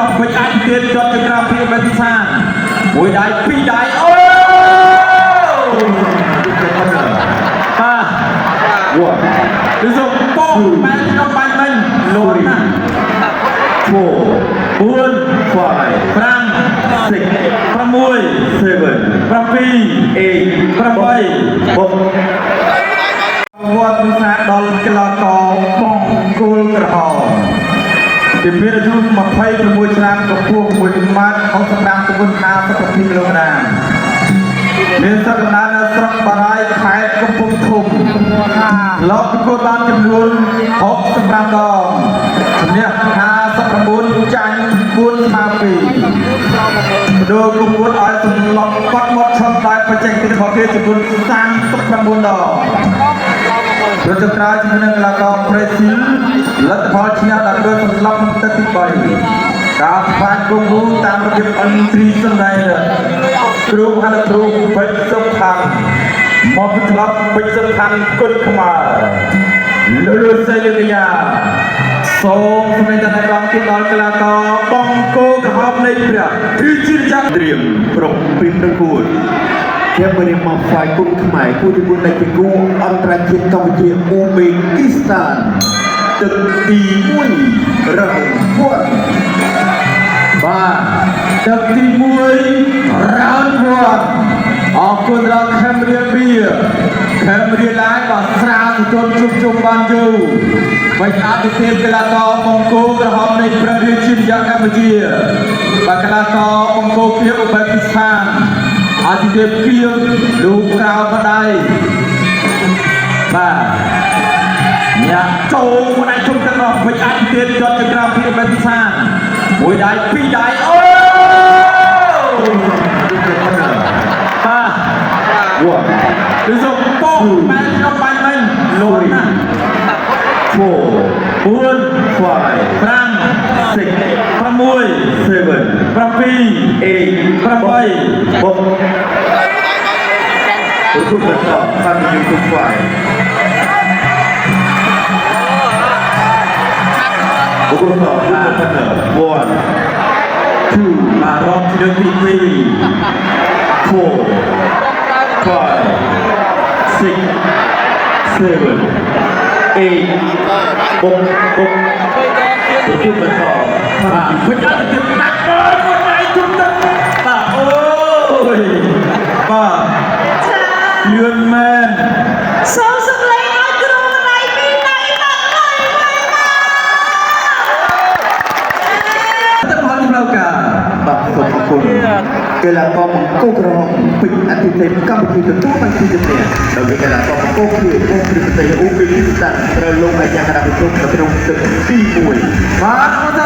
រពេចអាចទៀតចត់ទៅក្រៅពីបេតិសាមួយដៃពីរដៃអូបាទវ៉ាគឺសុំប៉ងបែរក្នុងបាញ់មិញលូនណា4 4 5 6 7 8 វត្តវិសាដល់កីឡាករបងគោលក្រហមជំនាញអាយុ26ឆ្នាំកម្ពស់1ម៉ែត្រ65ទម្ងន់52គីឡូក្រាមមានសក្តានុពលនៅស្រុកបារាយខេត្តកំពង់ធំលោកប្រកួតបានចំនួន65ដងជំនះ59ចាញ់4ស្មើ2ដូរប្រកួតឲ្យសន្លប់បាត់មាត់ឈប់ដោយបច្ចេកទេសរបស់គេចំនួន39ដងប្រតិក្រោយជាមួយនឹងកីឡាករប្រេស៊ីលលទ្ធផលឈ្នះដោយដោយសន្លប់ក្នុងទឹកទី3ការស្វាគមន៍តាមរបៀបអន្តរីសណ្ដែនគ្រូហាត់គ្រូពេជ្រសុខានមកពីក្លឹបពេជ្រសុខានគុណខ្មែរលោកសេលីវីយ៉ាសូមសម្ដែងដល់រងទីដល់កីឡាករបងគោក្រហមនៃព្រះគឺជាចាក់ត្រៀមប្រកពីប្រកួតជាបរិមាណផ្សាយគុណខ្មែរគូទី4នៃគូអន្តរជាតិកម្ពុជាអ៊ូបេគីស្ថានទឹកទី1រហូតបាទទឹកទី1រ៉ាវវត្តអរគុណដល់ខេមរៀលបៀខេមរៀលឡាយបាទស្រាវទទួលជុំបានយូរមិនអាចទៅទៀតកីឡាករបង្គោលក្រហមនៃប្រទេសជាតិកម្ពុជាបាទកីឡាករបង្គោលភាពឧបេក្ខស្ថានអាទិទេពគៀវលោកក្រៅបដៃបាទញ៉ាំចូលមួយដៃជុំទាំងអស់មិនអាចទៀតចត់ទៅក្រៅពីបេតិសាមួយដៃពីរដៃអូបាទវ៉ាគឺសុំប៉ងបែរក្នុងបាញ់មិញលូនណា4 5 6 7 8 Untuk betul kami YouTube file. Untuk betul benar. 1, 2, arah tidak tinggi. 4, 5, 6, 7, 8, Untuk betul. Benar benar. Lươn men Sao sức lấy nói trường này đi này mà Tất cả những lâu cả Bạc phật cùng Kể là có một câuក្រហមពេញអតិថិជនកម្ពុជាទទួលបានពីជំនាញដើម្បីកីឡាករបង្គោលគឺអូគ្រីស្ទអ៊ូបេគីស្ថានត្រូវលងអាយ៉ារ៉ាប្រជុំនៅក្នុងទឹកទី1បាទអរគុណ